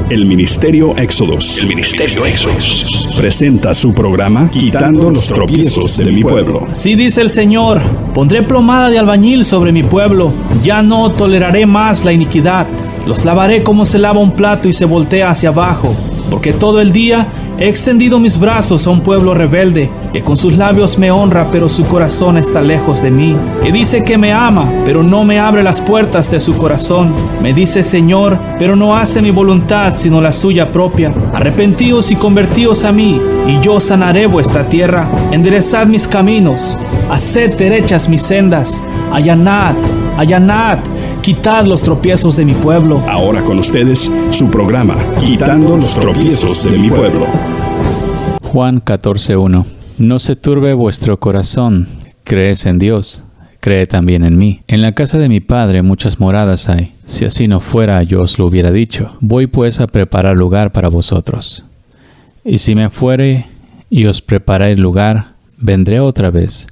El Ministerio Éxodos. Presenta su programa Quitando los tropiezos de mi pueblo. Así dice el Señor: pondré plomada de albañil sobre mi pueblo. Ya no toleraré más la iniquidad. Los lavaré como se lava un plato y se voltea hacia abajo. Porque todo el día he extendido mis brazos a un pueblo rebelde, que con sus labios me honra, pero su corazón está lejos de mí. Que dice que me ama, pero no me abre las puertas de su corazón. Me dice Señor, pero no hace mi voluntad, sino la suya propia. Arrepentíos y convertíos a mí, y yo sanaré vuestra tierra. Enderezad mis caminos, haced derechas mis sendas. Allanad, quitad los tropiezos de mi pueblo. Ahora con ustedes, su programa Quitando los tropiezos de mi pueblo. Juan 14:1. No se turbe vuestro corazón. Creed en Dios, cree también en mí. En la casa de mi Padre muchas moradas hay. Si así no fuera, yo os lo hubiera dicho. Voy pues a preparar lugar para vosotros. Y si me fuere y os preparé el lugar, vendré otra vez,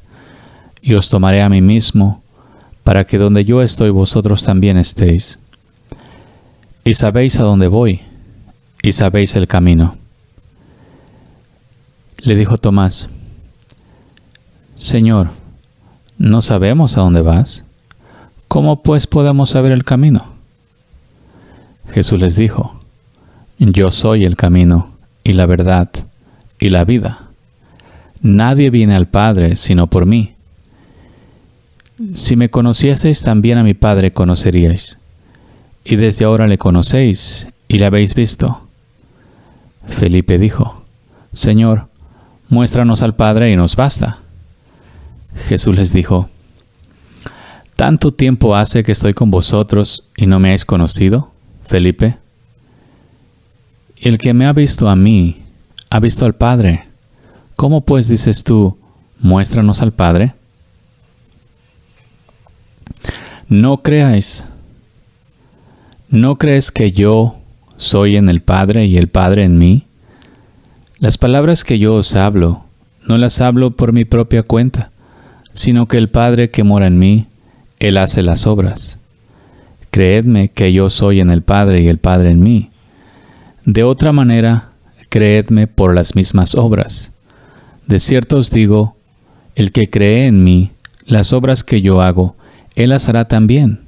y os tomaré a mí mismo, para que donde yo estoy vosotros también estéis. Y sabéis a dónde voy, y sabéis el camino. Le dijo Tomás: Señor, no sabemos a dónde vas. ¿Cómo pues podemos saber el camino? Jesús les dijo: Yo soy el camino, y la verdad, y la vida. Nadie viene al Padre sino por mí. Si me conocieseis, también a mi Padre conoceríais. Y desde ahora le conocéis y le habéis visto. Felipe dijo: Señor, muéstranos al Padre y nos basta. Jesús les dijo: ¿Tanto tiempo hace que estoy con vosotros y no me habéis conocido, Felipe? El que me ha visto a mí, ha visto al Padre. ¿Cómo pues dices tú, muéstranos al Padre? ¿No crees que yo soy en el Padre y el Padre en mí? Las palabras que yo os hablo, no las hablo por mi propia cuenta, sino que el Padre que mora en mí, Él hace las obras. Creedme que yo soy en el Padre y el Padre en mí. De otra manera, creedme por las mismas obras. De cierto os digo, el que cree en mí, las obras que yo hago, Él las hará también,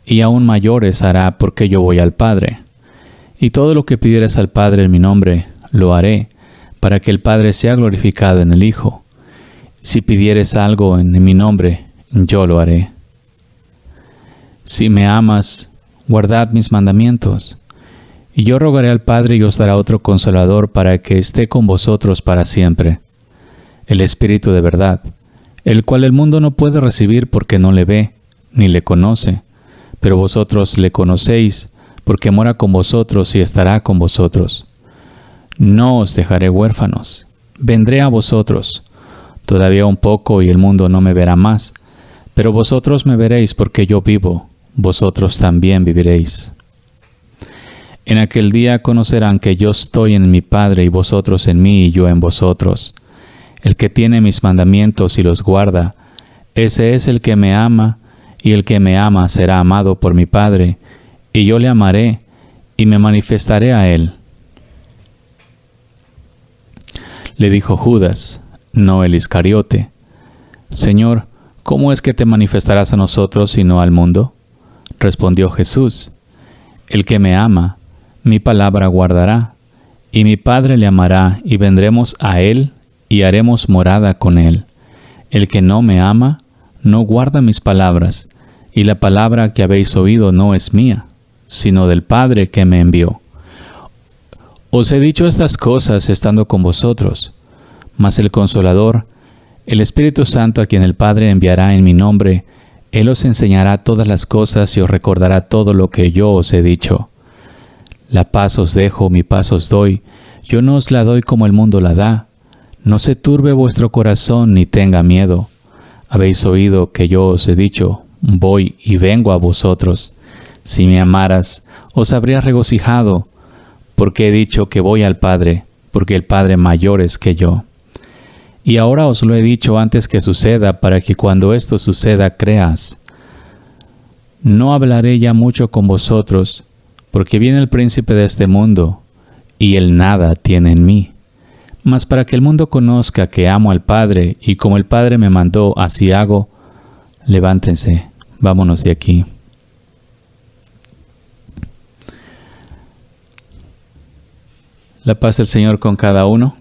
y aún mayores hará, porque yo voy al Padre. Y todo lo que pidieres al Padre en mi nombre, lo haré, para que el Padre sea glorificado en el Hijo. Si pidieres algo en mi nombre, yo lo haré. Si me amas, guardad mis mandamientos. Y yo rogaré al Padre y os dará otro Consolador para que esté con vosotros para siempre. El Espíritu de verdad, el cual el mundo no puede recibir porque no le ve, ni le conoce, pero vosotros le conocéis, porque mora con vosotros y estará con vosotros. No os dejaré huérfanos, vendré a vosotros. Todavía un poco y el mundo no me verá más, pero vosotros me veréis porque yo vivo, vosotros también viviréis. En aquel día conocerán que yo estoy en mi Padre y vosotros en mí y yo en vosotros. El que tiene mis mandamientos y los guarda, ese es el que me ama, y el que me ama será amado por mi Padre, y yo le amaré y me manifestaré a él. Le dijo Judas, no el Iscariote: Señor, ¿cómo es que te manifestarás a nosotros y no al mundo? Respondió Jesús: El que me ama, mi palabra guardará, y mi Padre le amará, y vendremos a él y haremos morada con él. El que no me ama, no guarda mis palabras, y la palabra que habéis oído no es mía, sino del Padre que me envió. Os he dicho estas cosas estando con vosotros, mas el Consolador, el Espíritu Santo, a quien el Padre enviará en mi nombre, Él os enseñará todas las cosas y os recordará todo lo que yo os he dicho. La paz os dejo, mi paz os doy, yo no os la doy como el mundo la da. No se turbe vuestro corazón ni tenga miedo. Habéis oído que yo os he dicho, voy y vengo a vosotros. Si me amaras, os habría regocijado, porque he dicho que voy al Padre, porque el Padre mayor es que yo. Y ahora os lo he dicho antes que suceda, para que cuando esto suceda creas. No hablaré ya mucho con vosotros, porque viene el príncipe de este mundo, y él nada tiene en mí. Mas para que el mundo conozca que amo al Padre, y como el Padre me mandó, así hago, levántense, vámonos de aquí. La paz del Señor con cada uno.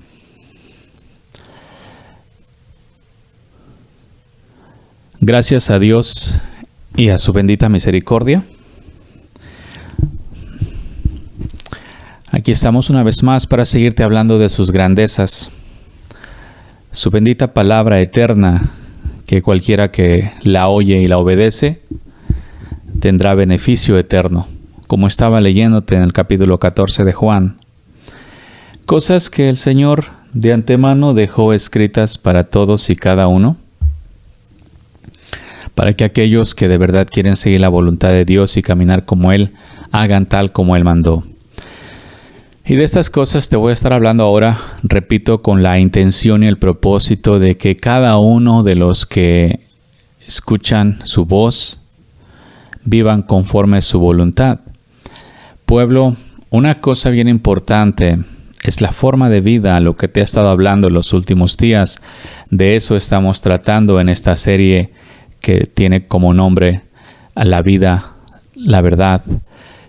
Gracias a Dios y a su bendita misericordia. Aquí estamos una vez más para seguirte hablando de sus grandezas, su bendita palabra eterna, que cualquiera que la oye y la obedece tendrá beneficio eterno, como estaba leyéndote en el capítulo 14 de Juan. Cosas que el Señor de antemano dejó escritas para todos y cada uno, para que aquellos que de verdad quieren seguir la voluntad de Dios y caminar como Él, hagan tal como Él mandó. Y de estas cosas te voy a estar hablando ahora, repito, con la intención y el propósito de que cada uno de los que escuchan su voz vivan conforme a su voluntad. Pueblo, una cosa bien importante es la forma de vida, a lo que te he estado hablando en los últimos días. De eso estamos tratando en esta serie que tiene como nombre La vida, la verdad.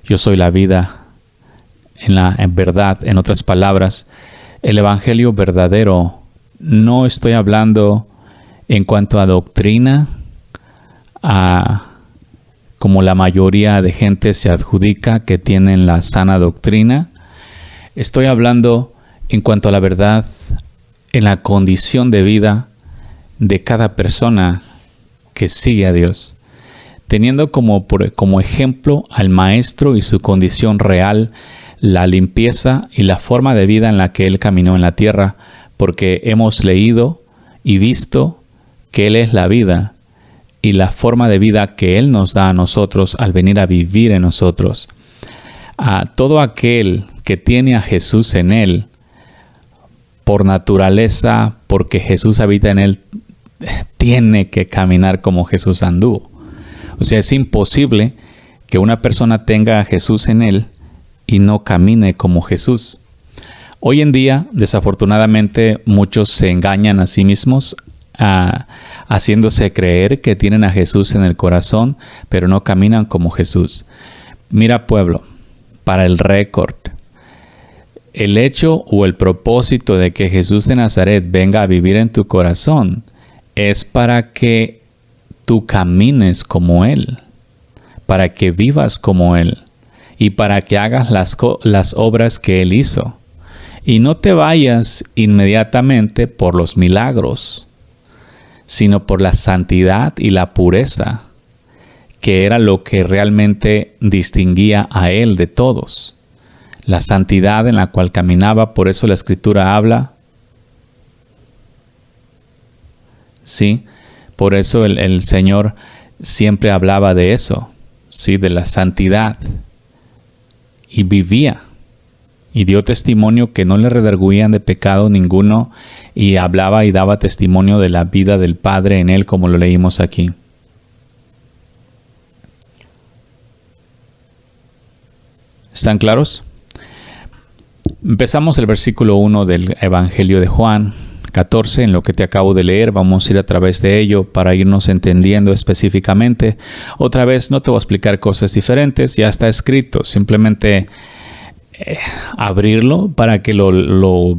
Yo soy la vida en verdad. En otras palabras, el evangelio verdadero. No estoy hablando en cuanto a doctrina, como la mayoría de gente se adjudica que tienen la sana doctrina. Estoy hablando en cuanto a la verdad en la condición de vida de cada persona que sigue a Dios, teniendo como ejemplo al Maestro y su condición real, la limpieza y la forma de vida en la que Él caminó en la tierra, porque hemos leído y visto que Él es la vida y la forma de vida que Él nos da a nosotros al venir a vivir en nosotros. A todo aquel que tiene a Jesús en él, por naturaleza, porque Jesús habita en él, tiene que caminar como Jesús anduvo. O sea, es imposible que una persona tenga a Jesús en él y no camine como Jesús. Hoy en día, desafortunadamente, muchos se engañan a sí mismos, haciéndose creer que tienen a Jesús en el corazón, pero no caminan como Jesús. Mira, pueblo, para el récord, el hecho o el propósito de que Jesús de Nazaret venga a vivir en tu corazón es para que tú camines como Él, para que vivas como Él y para que hagas las obras que Él hizo. Y no te vayas inmediatamente por los milagros, sino por la santidad y la pureza, que era lo que realmente distinguía a Él de todos. La santidad en la cual caminaba, por eso la Escritura habla. Sí, por eso el Señor siempre hablaba de eso, sí, de la santidad. Y vivía, y dio testimonio que no le redarguían de pecado ninguno, y hablaba y daba testimonio de la vida del Padre en Él, como lo leímos aquí. ¿Están claros? Empezamos el versículo 1 del Evangelio de Juan 14, en lo que te acabo de leer. Vamos a ir a través de ello para irnos entendiendo específicamente. Otra vez no te voy a explicar cosas diferentes, ya está escrito. Simplemente abrirlo para que lo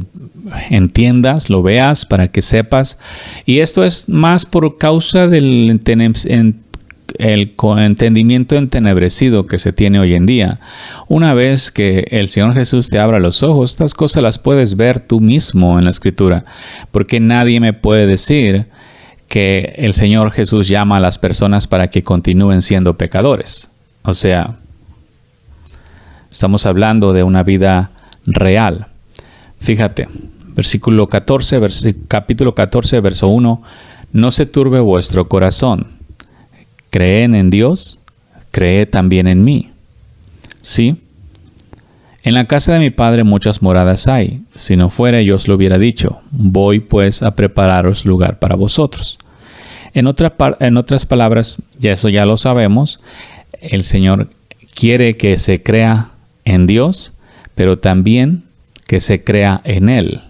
entiendas, lo veas, para que sepas. Y esto es más por causa del entendimiento entenebrecido que se tiene hoy en día. Una vez que el Señor Jesús te abra los ojos, estas cosas las puedes ver tú mismo en la Escritura, porque nadie me puede decir que el Señor Jesús llama a las personas para que continúen siendo pecadores. O sea, estamos hablando de una vida real. Fíjate, capítulo 14, verso 1, no se turbe vuestro corazón. Creen en Dios, cree también en mí. ¿Sí? En la casa de mi Padre muchas moradas hay. Si no fuera, yo os lo hubiera dicho. Voy pues a prepararos lugar para vosotros. En otras palabras, ya eso ya lo sabemos, el Señor quiere que se crea en Dios, pero también que se crea en Él.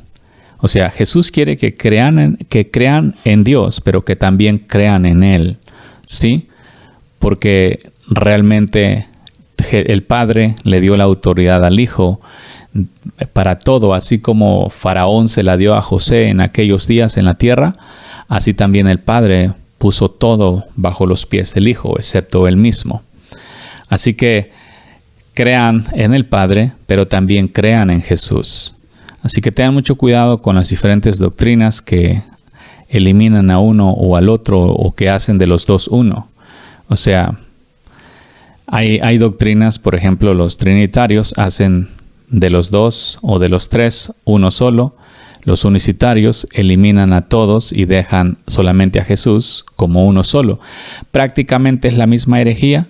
O sea, Jesús quiere que crean en Dios, pero que también crean en Él, ¿sí? Porque realmente el Padre le dio la autoridad al Hijo para todo, así como Faraón se la dio a José en aquellos días en la tierra, así también el Padre puso todo bajo los pies del Hijo, excepto Él mismo. Así que crean en el Padre, pero también crean en Jesús. Así que tengan mucho cuidado con las diferentes doctrinas que eliminan a uno o al otro, o que hacen de los dos uno. O sea, hay doctrinas, por ejemplo, los trinitarios hacen de los dos o de los tres uno solo. Los unicitarios eliminan a todos y dejan solamente a Jesús como uno solo. Prácticamente es la misma herejía.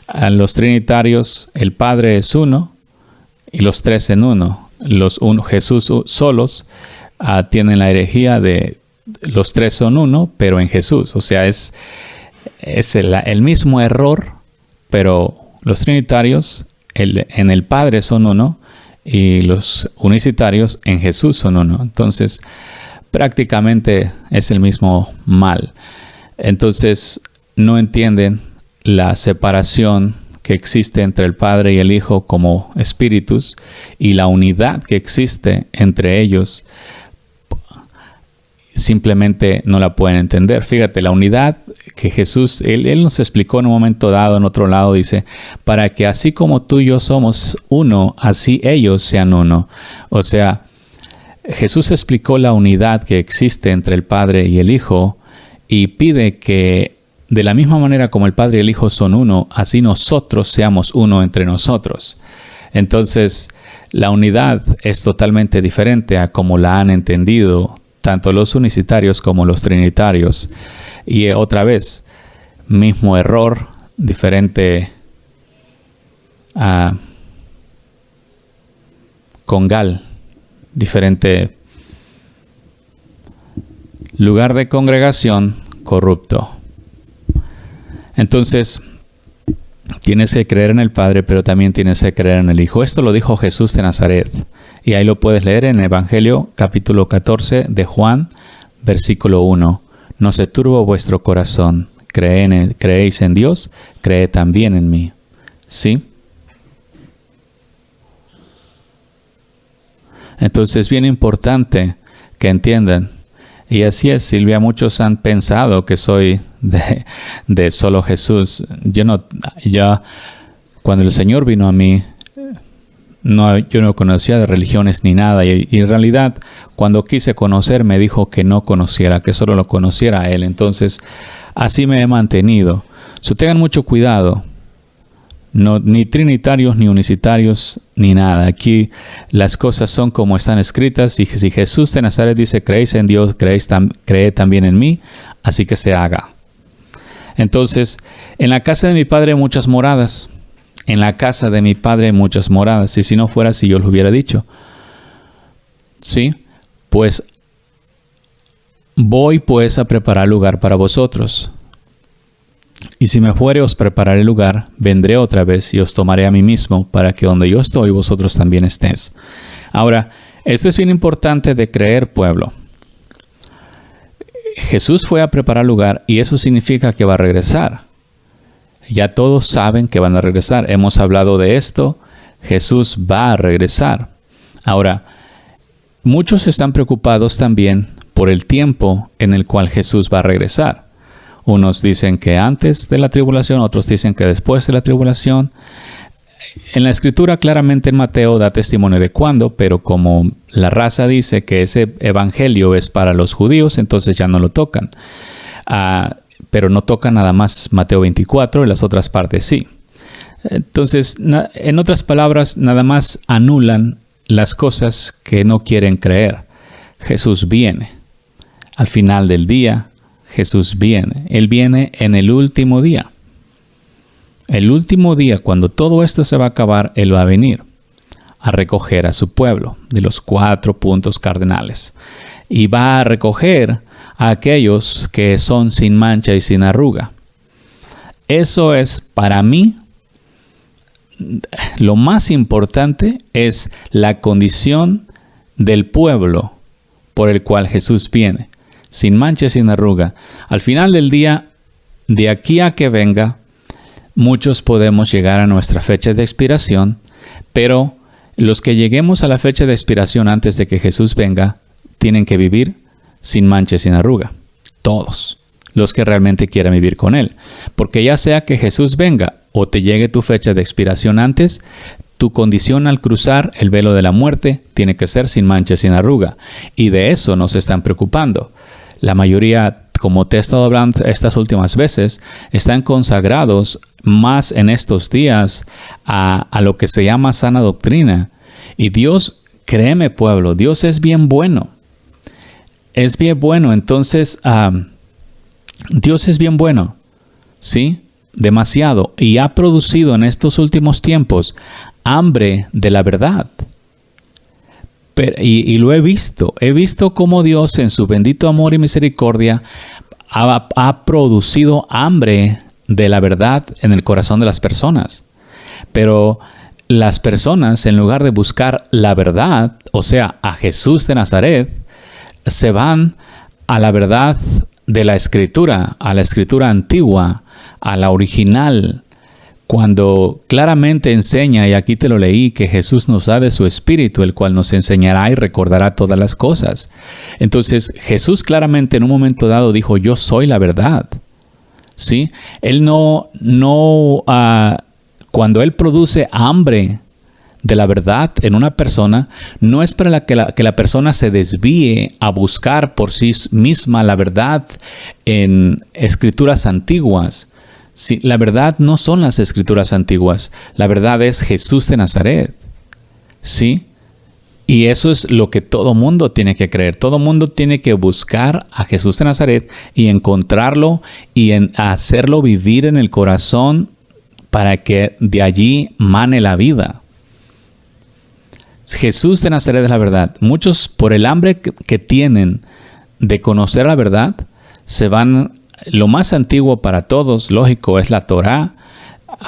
A los trinitarios el Padre es uno y los tres en uno. Jesús solos tienen la herejía de los tres son uno, pero en Jesús. O sea, es el mismo error, pero los trinitarios en el Padre son uno y los unicitarios en Jesús son uno. Entonces, prácticamente es el mismo mal. Entonces, no entienden la separación que existe entre el Padre y el Hijo como espíritus y la unidad que existe entre ellos. Simplemente no la pueden entender. Fíjate, la unidad que Jesús, Él nos explicó en un momento dado, en otro lado, dice, para que así como tú y yo somos uno, así ellos sean uno. O sea, Jesús explicó la unidad que existe entre el Padre y el Hijo y pide que de la misma manera como el Padre y el Hijo son uno, así nosotros seamos uno entre nosotros. Entonces, la unidad es totalmente diferente a como la han entendido tanto los unicitarios como los trinitarios. Y otra vez, mismo error, diferente congal, diferente lugar de congregación corrupto. Entonces, tienes que creer en el Padre, pero también tienes que creer en el Hijo. Esto lo dijo Jesús de Nazaret. Y ahí lo puedes leer en Evangelio, capítulo 14 de Juan, versículo 1. No se turbe vuestro corazón. Creéis en Dios, creed también en mí. ¿Sí? Entonces es bien importante que entiendan. Y así es, Silvia, muchos han pensado que soy de solo Jesús. Cuando el Señor vino a mí, yo no conocía de religiones ni nada. Y en realidad, cuando quise conocer, me dijo que no conociera, que solo lo conociera a Él. Entonces, así me he mantenido. Tengan mucho cuidado. No, ni trinitarios, ni unicitarios, ni nada. Aquí las cosas son como están escritas. Y si Jesús de Nazaret dice, creéis en Dios, creed también en mí, así que se haga. Entonces, en la casa de mi Padre hay muchas moradas. En la casa de mi Padre hay muchas moradas. Y si no fuera así, yo lo hubiera dicho. ¿Sí? Pues voy pues a preparar lugar para vosotros. Y si me fuere, os prepararé lugar, vendré otra vez y os tomaré a mí mismo, para que donde yo estoy, vosotros también estéis. Ahora, esto es bien importante de creer, pueblo. Jesús fue a preparar lugar y eso significa que va a regresar. Ya todos saben que van a regresar. Hemos hablado de esto. Jesús va a regresar. Ahora, muchos están preocupados también por el tiempo en el cual Jesús va a regresar. Unos dicen que antes de la tribulación, otros dicen que después de la tribulación. En la Escritura claramente en Mateo da testimonio de cuándo, pero como la raza dice que ese evangelio es para los judíos, entonces ya no lo tocan. Pero no tocan nada más Mateo 24 y las otras partes sí. Entonces, en otras palabras, nada más anulan las cosas que no quieren creer. Jesús viene. Al final del día, Jesús viene. Él viene en el último día. El último día, cuando todo esto se va a acabar, Él va a venir a recoger a su pueblo de los 4 puntos cardinales. Y va a recoger a aquellos que son sin mancha y sin arruga. Eso es para mí lo más importante es la condición del pueblo por el cual Jesús viene, sin mancha, sin arruga. Al final del día, de aquí a que venga, muchos podemos llegar a nuestra fecha de expiración, pero los que lleguemos a la fecha de expiración antes de que Jesús venga, tienen que vivir sin mancha, sin arruga. Todos los que realmente quieran vivir con Él. Porque ya sea que Jesús venga o te llegue tu fecha de expiración antes, tu condición al cruzar el velo de la muerte tiene que ser sin mancha, sin arruga. Y de eso nos están preocupando. La mayoría, como te he estado hablando estas últimas veces, están consagrados más en estos días a lo que se llama sana doctrina. Y Dios, créeme pueblo, Dios es bien bueno. Es bien bueno, entonces Dios es bien bueno, ¿sí? Demasiado. Y ha producido en estos últimos tiempos hambre de la verdad. Y lo he visto cómo Dios en su bendito amor y misericordia ha producido hambre de la verdad en el corazón de las personas. Pero las personas, en lugar de buscar la verdad, o sea, a Jesús de Nazaret, se van a la verdad de la Escritura, a la Escritura antigua, a la original, cuando claramente enseña, y aquí te lo leí, que Jesús nos da de su Espíritu, el cual nos enseñará y recordará todas las cosas. Entonces, Jesús claramente en un momento dado dijo, yo soy la verdad. ¿Sí? Él cuando Él produce hambre de la verdad en una persona, no es para que la persona se desvíe a buscar por sí misma la verdad en escrituras antiguas. Sí, la verdad no son las escrituras antiguas, la verdad es Jesús de Nazaret. ¿Sí? Y eso es lo que todo mundo tiene que creer. Todo mundo tiene que buscar a Jesús de Nazaret y encontrarlo y hacerlo vivir en el corazón para que de allí mane la vida. Jesús de Nazaret es la verdad. Muchos, por el hambre que tienen de conocer la verdad, se van. Lo más antiguo para todos, lógico, es la Torá,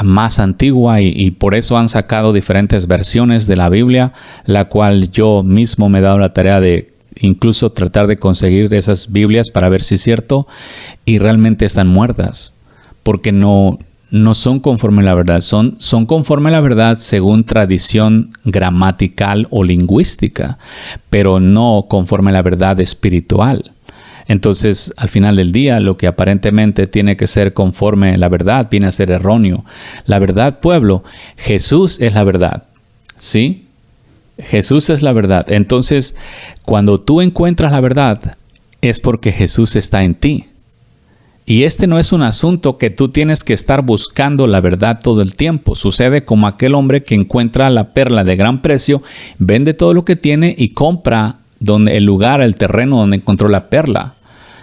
más antigua, y por eso han sacado diferentes versiones de la Biblia, la cual yo mismo me he dado la tarea de incluso tratar de conseguir esas Biblias para ver si es cierto, y realmente están muertas, porque no son conforme a la verdad, son conforme a la verdad según tradición gramatical o lingüística, pero no conforme a la verdad espiritual. Entonces, al final del día, lo que aparentemente tiene que ser conforme a la verdad viene a ser erróneo. La verdad, pueblo, Jesús es la verdad, ¿sí? Jesús es la verdad. Entonces, cuando tú encuentras la verdad, es porque Jesús está en ti. Y este no es un asunto que tú tienes que estar buscando la verdad todo el tiempo. Sucede como aquel hombre que encuentra la perla de gran precio, vende todo lo que tiene y compra el terreno donde encontró la perla.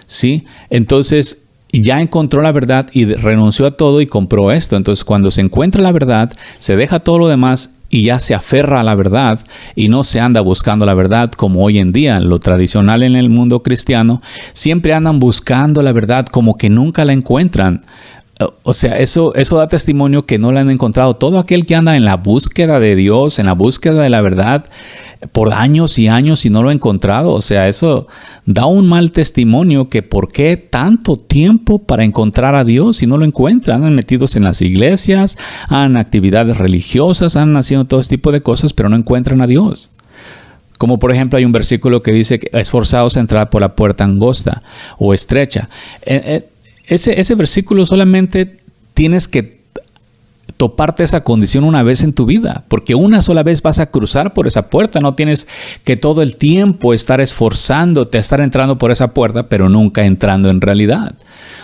¿Sí? Entonces ya encontró la verdad y renunció a todo y compró esto. Entonces cuando se encuentra la verdad, se deja todo lo demás y ya se aferra a la verdad y no se anda buscando la verdad como hoy en día. Lo tradicional en el mundo cristiano, siempre andan buscando la verdad como que nunca la encuentran. O sea, eso da testimonio que no la han encontrado. Todo aquel que anda en la búsqueda de Dios, en la búsqueda de la verdad, por años y años y no lo ha encontrado. O sea, eso da un mal testimonio que por qué tanto tiempo para encontrar a Dios si no lo encuentran. Andan metidos en las iglesias, en actividades religiosas, andan haciendo todo este tipo de cosas, pero no encuentran a Dios. Como por ejemplo hay un versículo que dice que esforzaos a entrar por la puerta angosta o estrecha. Ese versículo solamente tienes que toparte esa condición una vez en tu vida, porque una sola vez vas a cruzar por esa puerta. No tienes que todo el tiempo estar esforzándote a estar entrando por esa puerta, pero nunca entrando en realidad.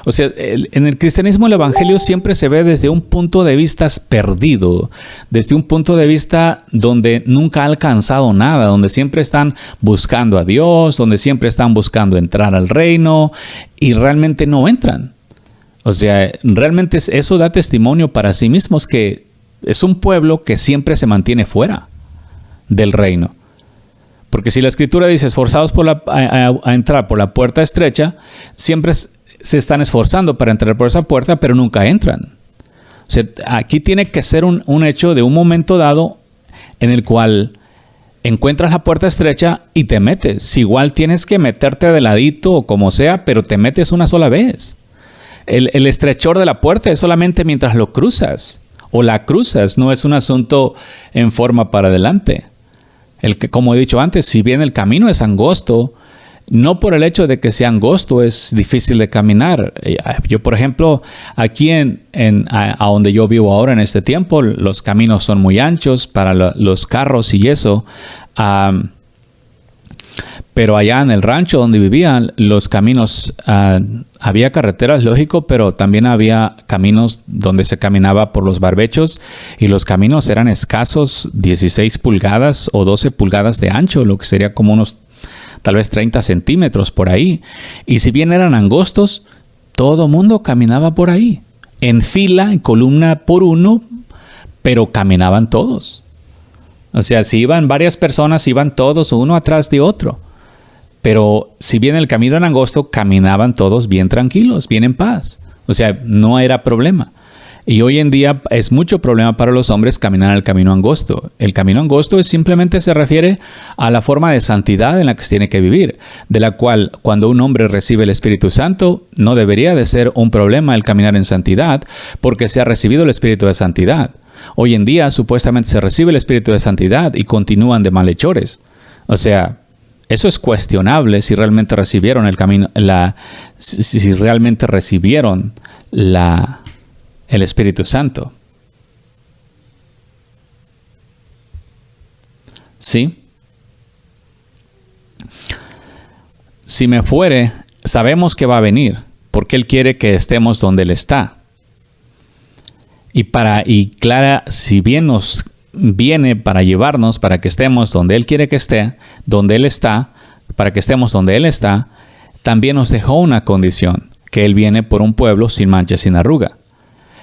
O sea, en el cristianismo el evangelio siempre se ve desde un punto de vista perdido, desde un punto de vista donde nunca ha alcanzado nada, donde siempre están buscando a Dios, donde siempre están buscando entrar al reino y realmente no entran. O sea, realmente eso da testimonio para sí mismos que es un pueblo que siempre se mantiene fuera del reino. Porque si la Escritura dice esforzados a entrar por la puerta estrecha, siempre se están esforzando para entrar por esa puerta, pero nunca entran. O sea, aquí tiene que ser un hecho de un momento dado en el cual encuentras la puerta estrecha y te metes. Si igual tienes que meterte de ladito o como sea, pero te metes una sola vez. El estrechor de la puerta es solamente mientras lo cruzas o la cruzas, no es un asunto en forma para adelante. Como he dicho antes, si bien el camino es angosto, no por el hecho de que sea angosto es difícil de caminar. Yo, por ejemplo, aquí a donde yo vivo ahora en este tiempo, los caminos son muy anchos para los carros y eso. Pero allá en el rancho donde vivía, los caminos, había carreteras, lógico, pero también había caminos donde se caminaba por los barbechos y los caminos eran escasos 16 pulgadas o 12 pulgadas de ancho, lo que sería como unos tal vez 30 centímetros por ahí. Y si bien eran angostos, todo mundo caminaba por ahí, en fila, en columna por uno, pero caminaban todos. O sea, si iban varias personas, iban todos uno atrás de otro. Pero si bien el camino era angosto, caminaban todos bien tranquilos, bien en paz. O sea, no era problema. Y hoy en día es mucho problema para los hombres caminar el camino angosto. El camino angosto simplemente se refiere a la forma de santidad en la que se tiene que vivir, de la cual cuando un hombre recibe el Espíritu Santo, no debería de ser un problema el caminar en santidad, porque se ha recibido el Espíritu de santidad. Hoy en día supuestamente se recibe el Espíritu de santidad y continúan de malhechores. O sea, eso es cuestionable si realmente recibieron el camino, si realmente recibieron el Espíritu Santo. ¿Sí? Si me fuere, sabemos que va a venir, porque Él quiere que estemos donde Él está. Si bien nos viene para llevarnos, para que estemos donde Él quiere que esté, donde Él está, para que estemos donde Él está, también nos dejó una condición, que Él viene por un pueblo sin mancha, sin arruga.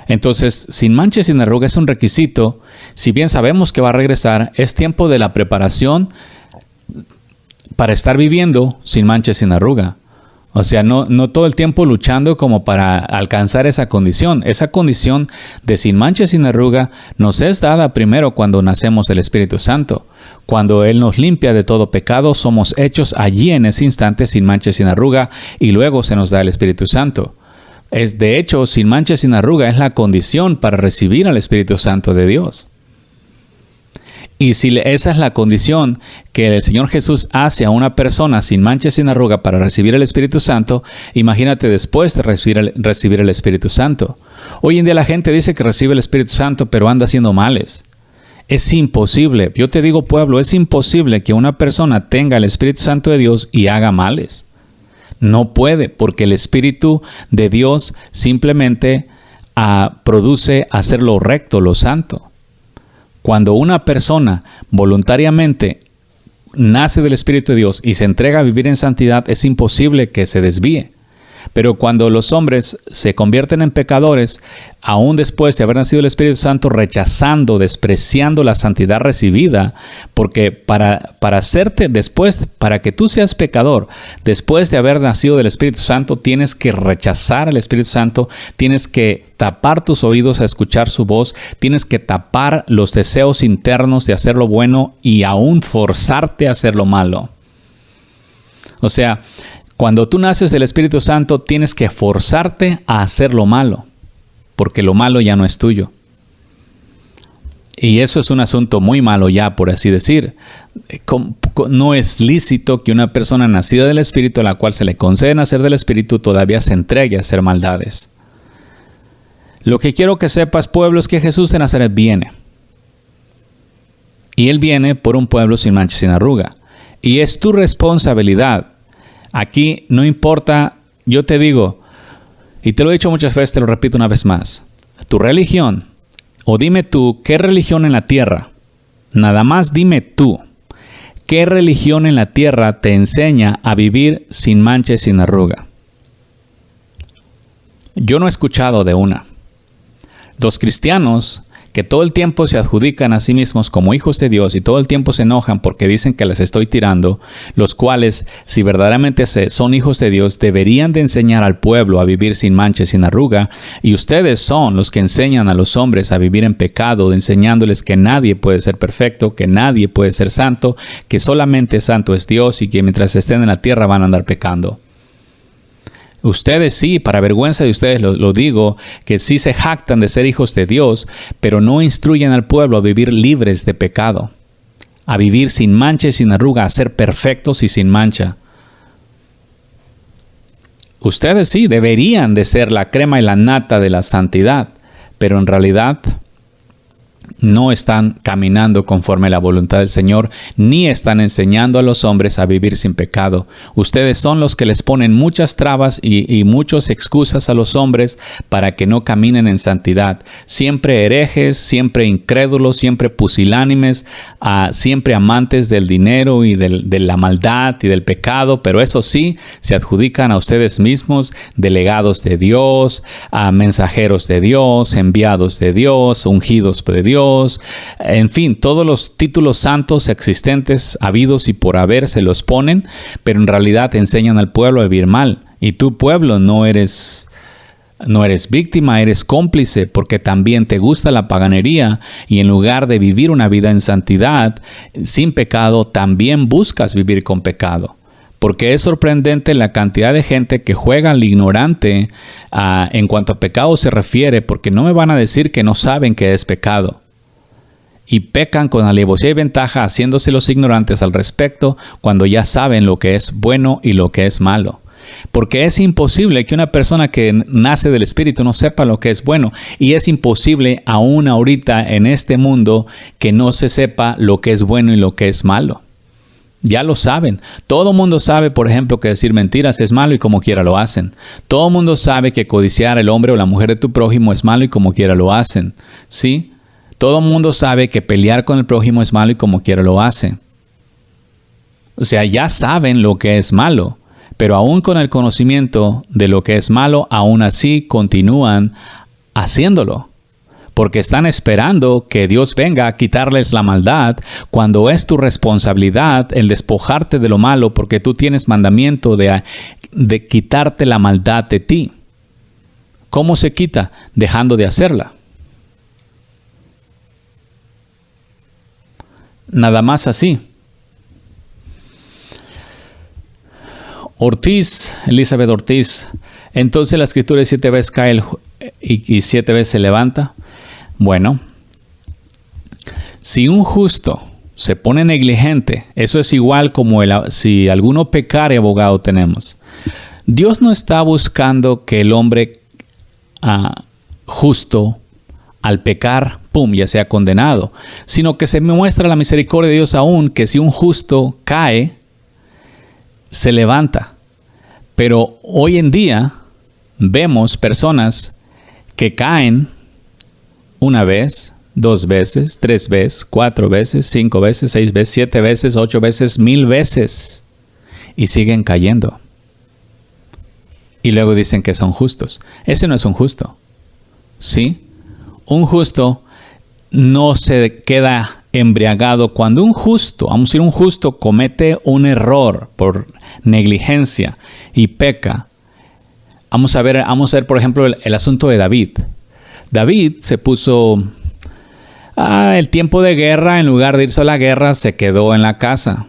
Entonces, sin mancha y sin arruga es un requisito. Si bien sabemos que va a regresar, es tiempo de la preparación para estar viviendo sin mancha y sin arruga. O sea, no todo el tiempo luchando como para alcanzar esa condición. Esa condición de sin mancha y sin arruga nos es dada primero cuando nacemos del Espíritu Santo. Cuando Él nos limpia de todo pecado, somos hechos allí en ese instante sin mancha y sin arruga, y luego se nos da el Espíritu Santo. De hecho, sin mancha y sin arruga es la condición para recibir al Espíritu Santo de Dios. Y si esa es la condición que el Señor Jesús hace a una persona sin mancha y sin arruga para recibir el Espíritu Santo, imagínate después de recibir el Espíritu Santo. Hoy en día la gente dice que recibe el Espíritu Santo, pero anda haciendo males. Es imposible. Yo te digo, pueblo, es imposible que una persona tenga el Espíritu Santo de Dios y haga males. No puede, porque el Espíritu de Dios simplemente produce hacer lo recto, lo santo. Cuando una persona voluntariamente nace del Espíritu de Dios y se entrega a vivir en santidad, es imposible que se desvíe. Pero cuando los hombres se convierten en pecadores, aún después de haber nacido el Espíritu Santo, rechazando, despreciando la santidad recibida, porque para que tú seas pecador, después de haber nacido del Espíritu Santo, tienes que rechazar al Espíritu Santo, tienes que tapar tus oídos a escuchar su voz, tienes que tapar los deseos internos de hacer lo bueno y aún forzarte a hacer lo malo. O sea, cuando tú naces del Espíritu Santo, tienes que forzarte a hacer lo malo, porque lo malo ya no es tuyo. Y eso es un asunto muy malo ya, por así decir. No es lícito que una persona nacida del Espíritu, a la cual se le concede nacer del Espíritu, todavía se entregue a hacer maldades. Lo que quiero que sepas, pueblo, es que Jesús de Nazaret viene. Y Él viene por un pueblo sin mancha y sin arruga. Y es tu responsabilidad. Aquí no importa, yo te digo, y te lo he dicho muchas veces, te lo repito una vez más, tu religión, o dime tú, ¿qué religión en la tierra? Nada más dime tú, ¿qué religión en la tierra te enseña a vivir sin mancha y sin arruga? Yo no he escuchado de una. Los cristianos que todo el tiempo se adjudican a sí mismos como hijos de Dios y todo el tiempo se enojan porque dicen que les estoy tirando, los cuales, si verdaderamente son hijos de Dios, deberían de enseñar al pueblo a vivir sin mancha y sin arruga, y ustedes son los que enseñan a los hombres a vivir en pecado, enseñándoles que nadie puede ser perfecto, que nadie puede ser santo, que solamente santo es Dios y que mientras estén en la tierra van a andar pecando. Ustedes sí, para vergüenza de ustedes lo digo, que sí se jactan de ser hijos de Dios, pero no instruyen al pueblo a vivir libres de pecado, a vivir sin mancha y sin arruga, a ser perfectos y sin mancha. Ustedes sí deberían de ser la crema y la nata de la santidad, pero en realidad no están caminando conforme a la voluntad del Señor, ni están enseñando a los hombres a vivir sin pecado. Ustedes son los que les ponen muchas trabas y muchas excusas a los hombres para que no caminen en santidad. Siempre herejes, siempre incrédulos, siempre pusilánimes, siempre amantes del dinero y de la maldad y del pecado, pero eso sí, se adjudican a ustedes mismos delegados de Dios, mensajeros de Dios, enviados de Dios, ungidos de Dios. En fin, todos los títulos santos existentes, habidos y por haber, se los ponen, pero en realidad enseñan al pueblo a vivir mal. Y tu pueblo no eres víctima, eres cómplice, porque también te gusta la paganería y en lugar de vivir una vida en santidad, sin pecado, también buscas vivir con pecado. Porque es sorprendente la cantidad de gente que juega al ignorante en cuanto a pecado se refiere, porque no me van a decir que no saben que es pecado. Y pecan con alevosía y ventaja haciéndose los ignorantes al respecto cuando ya saben lo que es bueno y lo que es malo. Porque es imposible que una persona que nace del Espíritu no sepa lo que es bueno. Y es imposible aún ahorita en este mundo que no se sepa lo que es bueno y lo que es malo. Ya lo saben. Todo mundo sabe, por ejemplo, que decir mentiras es malo y como quiera lo hacen. Todo mundo sabe que codiciar al hombre o la mujer de tu prójimo es malo y como quiera lo hacen. ¿Sí? Todo mundo sabe que pelear con el prójimo es malo y como quiera lo hace. O sea, ya saben lo que es malo, pero aún con el conocimiento de lo que es malo, aún así continúan haciéndolo. Porque están esperando que Dios venga a quitarles la maldad, cuando es tu responsabilidad el despojarte de lo malo, porque tú tienes mandamiento de quitarte la maldad de ti. ¿Cómo se quita? Dejando de hacerla. Nada más así. Elizabeth Ortiz, entonces la escritura 7 veces cae y 7 veces se levanta. Bueno, si un justo se pone negligente, eso es igual como si alguno pecare, abogado tenemos. Dios no está buscando que el hombre justo al pecar, ya sea condenado, sino que se muestra la misericordia de Dios aún, que si un justo cae, se levanta. Pero hoy en día vemos personas que caen 1 vez, 2 veces, 3 veces, 4 veces, 5 veces, 6 veces, 7 veces, 8 veces, 1000 veces y siguen cayendo. Y luego dicen que son justos. Ese no es un justo. ¿Sí? Un justo no se queda embriagado. Cuando un justo, vamos a decir un justo, comete un error por negligencia y peca. Vamos a ver por ejemplo el asunto de David. David se puso el tiempo de guerra, en lugar de irse a la guerra, se quedó en la casa.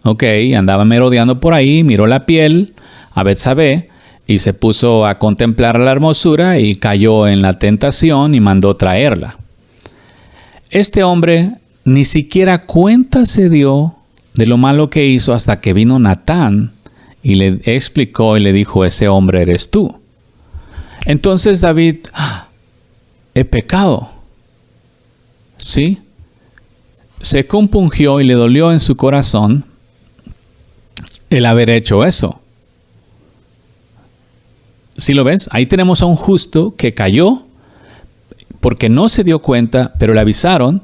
Ok, andaba merodeando por ahí, miró la piel a Betsabé y se puso a contemplar la hermosura y cayó en la tentación y mandó traerla. Este hombre ni siquiera cuenta se dio de lo malo que hizo hasta que vino Natán y le explicó y le dijo: ese hombre eres tú. Entonces David, he pecado. ¿Sí? Se compungió y le dolió en su corazón el haber hecho eso. ¿Sí lo ves? Ahí tenemos a un justo que cayó porque no se dio cuenta, pero le avisaron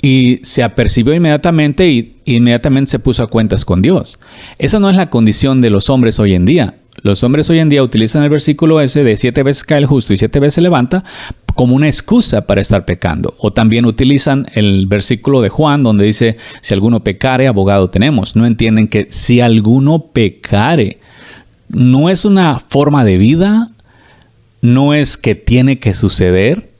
y se apercibió inmediatamente y inmediatamente se puso a cuentas con Dios. Esa no es la condición de los hombres hoy en día. Los hombres hoy en día utilizan el versículo ese de 7 veces cae el justo y 7 veces se levanta como una excusa para estar pecando. O también utilizan el versículo de Juan donde dice, si alguno pecare, abogado tenemos. No entienden que si alguno pecare, no es una forma de vida, no es que tiene que suceder.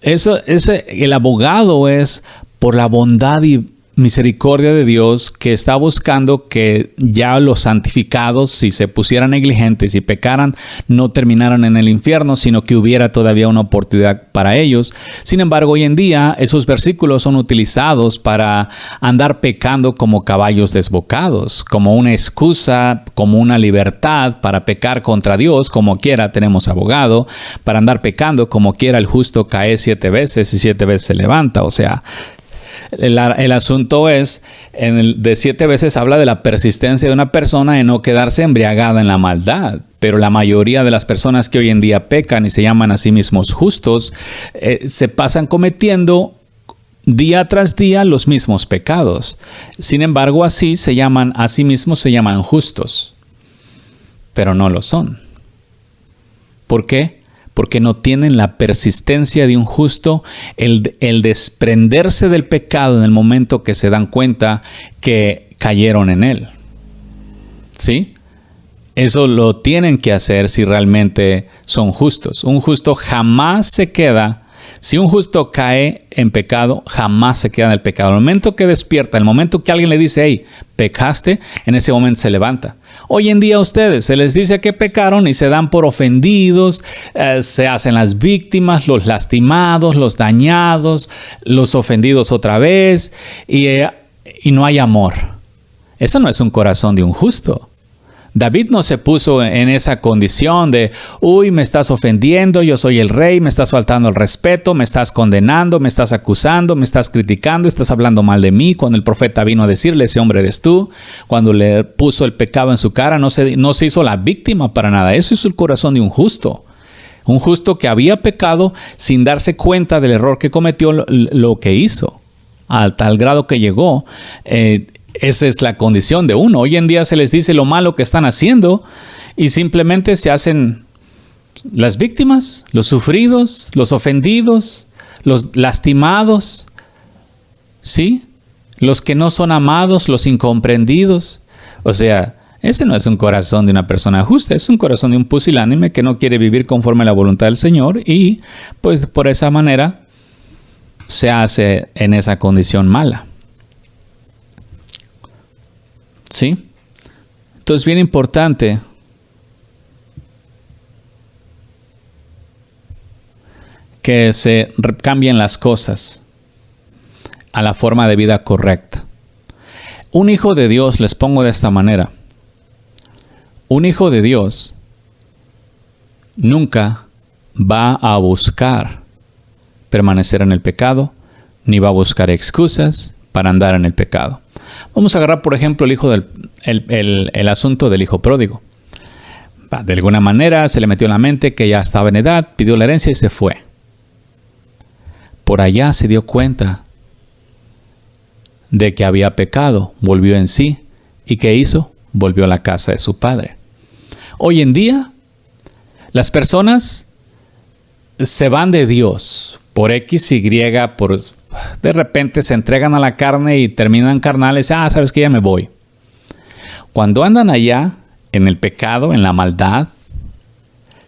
El abogado es por la bondad y misericordia de Dios, que está buscando que ya los santificados, si se pusieran negligentes y pecaran, no terminaran en el infierno, sino que hubiera todavía una oportunidad para ellos. Sin embargo, hoy en día esos versículos son utilizados para andar pecando como caballos desbocados, como una excusa, como una libertad para pecar contra Dios. Como quiera tenemos abogado, para andar pecando como quiera el justo cae 7 veces y 7 veces se levanta. O sea, el asunto es, de 7 veces habla de la persistencia de una persona en no quedarse embriagada en la maldad. Pero la mayoría de las personas que hoy en día pecan y se llaman a sí mismos justos, se pasan cometiendo día tras día los mismos pecados. Sin embargo, así se llaman a sí mismos, se llaman justos. Pero no lo son. ¿Por qué? Porque no tienen la persistencia de un justo, el desprenderse del pecado en el momento que se dan cuenta que cayeron en él. ¿Sí? Eso lo tienen que hacer si realmente son justos. Un justo jamás se queda. Si un justo cae en pecado, jamás se queda en el pecado. El momento que despierta, el momento que alguien le dice, hey, pecaste, en ese momento se levanta. Hoy en día a ustedes se les dice que pecaron y se dan por ofendidos, se hacen las víctimas, los lastimados, los dañados, los ofendidos otra vez, y no hay amor. Eso no es un corazón de un justo. David no se puso en esa condición de, uy, me estás ofendiendo, yo soy el rey, me estás faltando el respeto, me estás condenando, me estás acusando, me estás criticando, estás hablando mal de mí. Cuando el profeta vino a decirle, ese hombre eres tú, cuando le puso el pecado en su cara, no se hizo la víctima para nada. Eso es el corazón de un justo. Un justo que había pecado sin darse cuenta del error que cometió, lo que hizo, a tal grado que llegó. Esa es la condición de uno. Hoy en día se les dice lo malo que están haciendo y simplemente se hacen las víctimas, los sufridos, los ofendidos, los lastimados, ¿sí? Los que no son amados, los incomprendidos. O sea, ese no es un corazón de una persona justa, es un corazón de un pusilánime que no quiere vivir conforme a la voluntad del Señor y pues por esa manera se hace en esa condición mala. ¿Sí? Entonces, bien importante que se cambien las cosas a la forma de vida correcta. Un hijo de Dios, les pongo de esta manera, un hijo de Dios nunca va a buscar permanecer en el pecado, ni va a buscar excusas para andar en el pecado. Vamos a agarrar, por ejemplo, el asunto del hijo pródigo. De alguna manera se le metió en la mente que ya estaba en edad, pidió la herencia y se fue. Por allá se dio cuenta de que había pecado, volvió en sí. ¿Y qué hizo? Volvió a la casa de su padre. Hoy en día, las personas se van de Dios por X, Y, de repente se entregan a la carne y terminan carnales. ¿Sabes qué? Ya me voy. Cuando andan allá, en el pecado, en la maldad,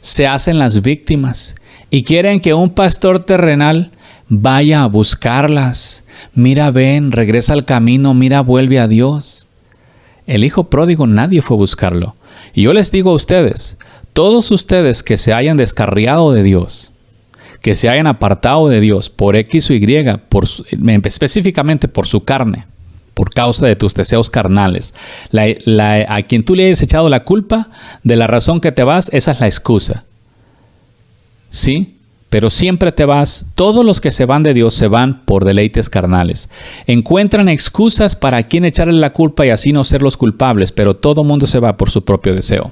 se hacen las víctimas y quieren que un pastor terrenal vaya a buscarlas. Mira, ven, regresa al camino, mira, vuelve a Dios. El hijo pródigo nadie fue a buscarlo. Y yo les digo a ustedes, todos ustedes que se hayan descarriado de Dios, que se hayan apartado de Dios por X o Y, específicamente por su carne, por causa de tus deseos carnales, a quien tú le hayas echado la culpa de la razón que te vas, esa es la excusa. ¿Sí? Pero siempre te vas, todos los que se van de Dios se van por deleites carnales. Encuentran excusas para a quien echarle la culpa y así no ser los culpables, pero todo mundo se va por su propio deseo.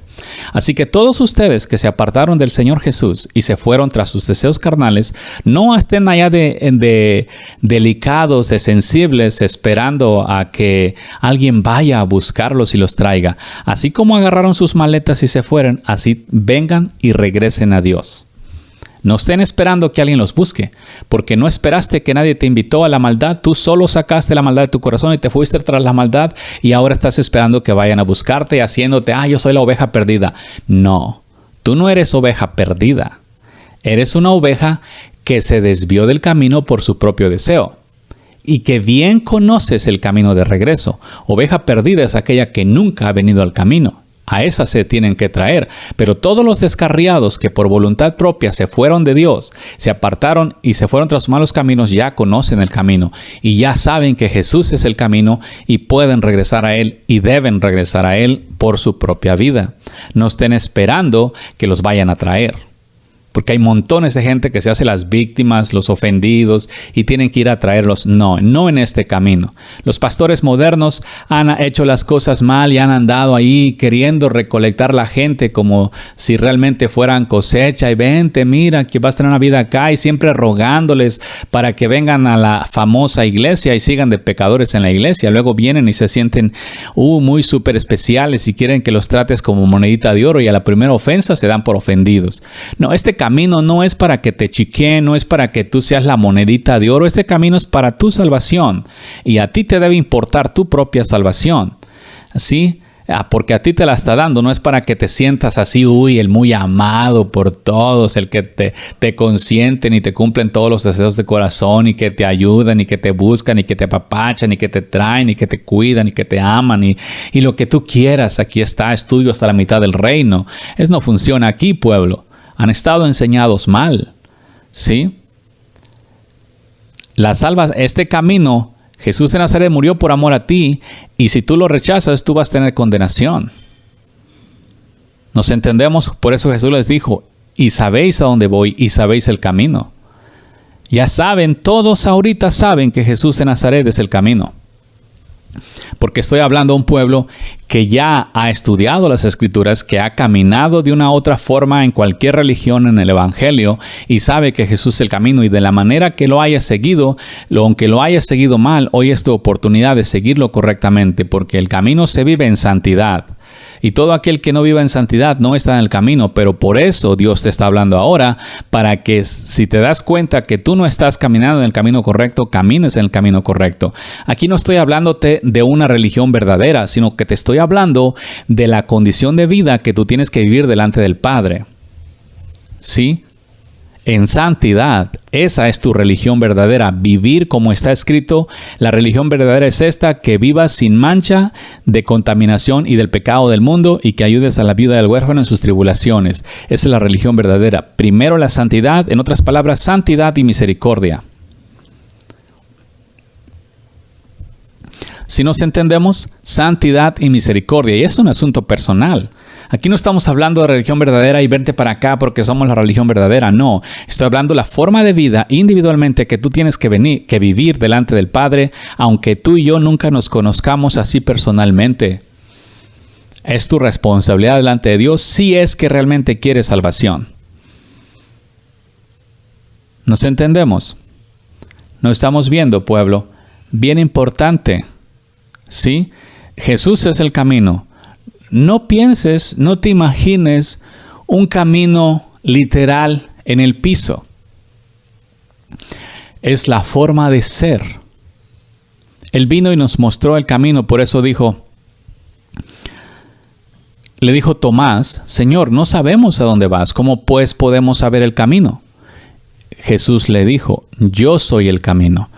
Así que todos ustedes que se apartaron del Señor Jesús y se fueron tras sus deseos carnales, no estén allá de delicados, de sensibles, esperando a que alguien vaya a buscarlos y los traiga. Así como agarraron sus maletas y se fueron, así vengan y regresen a Dios. No estén esperando que alguien los busque, porque no esperaste que nadie te invitó a la maldad. Tú solo sacaste la maldad de tu corazón y te fuiste tras la maldad y ahora estás esperando que vayan a buscarte haciéndote, yo soy la oveja perdida. No, tú no eres oveja perdida. Eres una oveja que se desvió del camino por su propio deseo y que bien conoces el camino de regreso. Oveja perdida es aquella que nunca ha venido al camino. A esa se tienen que traer, pero todos los descarriados que por voluntad propia se fueron de Dios, se apartaron y se fueron tras sus malos caminos, ya conocen el camino y ya saben que Jesús es el camino y pueden regresar a Él y deben regresar a Él por su propia vida. No estén esperando que los vayan a traer. Porque hay montones de gente que se hace las víctimas, los ofendidos, y tienen que ir a traerlos. No en este camino. Los pastores modernos han hecho las cosas mal y han andado ahí queriendo recolectar la gente como si realmente fueran cosecha. Y vente, mira, que vas a tener una vida acá, y siempre rogándoles para que vengan a la famosa iglesia y sigan de pecadores en la iglesia. Luego vienen y se sienten muy súper especiales y quieren que los trates como monedita de oro, y a la primera ofensa se dan por ofendidos. No, este camino no es para que te chiqueen, no es para que tú seas la monedita de oro. Este camino es para tu salvación y a ti te debe importar tu propia salvación. ¿Sí? Porque a ti te la está dando, no es para que te sientas así, el muy amado por todos, el que te consienten y te cumplen todos los deseos de corazón y que te ayudan y que te buscan y que te apapachan y que te traen y que te cuidan y que te aman y lo que tú quieras. Aquí está, es tuyo hasta la mitad del reino. Eso no funciona aquí, pueblo. Han estado enseñados mal, ¿sí? Este camino, Jesús de Nazaret murió por amor a ti, y si tú lo rechazas, tú vas a tener condenación. Nos entendemos, por eso Jesús les dijo, y sabéis a dónde voy, y sabéis el camino. Ya saben, todos ahorita saben que Jesús de Nazaret es el camino. Porque estoy hablando a un pueblo que ya ha estudiado las Escrituras, que ha caminado de una u otra forma en cualquier religión en el Evangelio y sabe que Jesús es el camino, y de la manera que lo haya seguido, aunque lo haya seguido mal, hoy es tu oportunidad de seguirlo correctamente, porque el camino se vive en santidad. Y todo aquel que no viva en santidad no está en el camino, pero por eso Dios te está hablando ahora, para que si te das cuenta que tú no estás caminando en el camino correcto, camines en el camino correcto. Aquí no estoy hablándote de una religión verdadera, sino que te estoy hablando de la condición de vida que tú tienes que vivir delante del Padre. ¿Sí? En santidad, esa es tu religión verdadera, vivir como está escrito. La religión verdadera es esta, que vivas sin mancha de contaminación y del pecado del mundo, y que ayudes a la viuda del huérfano en sus tribulaciones. Esa es la religión verdadera. Primero la santidad, en otras palabras, santidad y misericordia. Si nos entendemos, santidad y misericordia, y es un asunto personal. Aquí no estamos hablando de religión verdadera y vente para acá porque somos la religión verdadera. No, estoy hablando de la forma de vida individualmente que tú tienes que vivir delante del Padre, aunque tú y yo nunca nos conozcamos así personalmente. Es tu responsabilidad delante de Dios si es que realmente quieres salvación. ¿Nos entendemos? ¿No estamos viendo, pueblo? Bien importante. ¿Sí? Jesús es el camino. No pienses, no te imagines un camino literal en el piso. Es la forma de ser. Él vino y nos mostró el camino, por eso le dijo Tomás, Señor, no sabemos a dónde vas, ¿cómo pues podemos saber el camino? Jesús le dijo, yo soy el camino,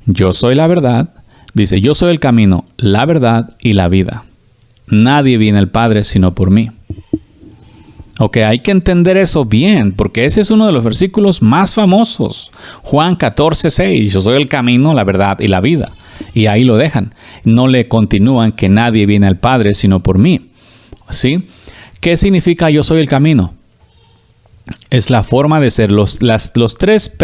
yo soy la verdad. Dice, yo soy el camino, la verdad y la vida. Nadie viene al Padre sino por mí. Ok, hay que entender eso bien, porque ese es uno de los versículos más famosos. Juan 14:6, yo soy el camino, la verdad y la vida. Y ahí lo dejan. No le continúan que nadie viene al Padre sino por mí. ¿Sí? ¿Qué significa yo soy el camino? Es la forma de ser. Los tres,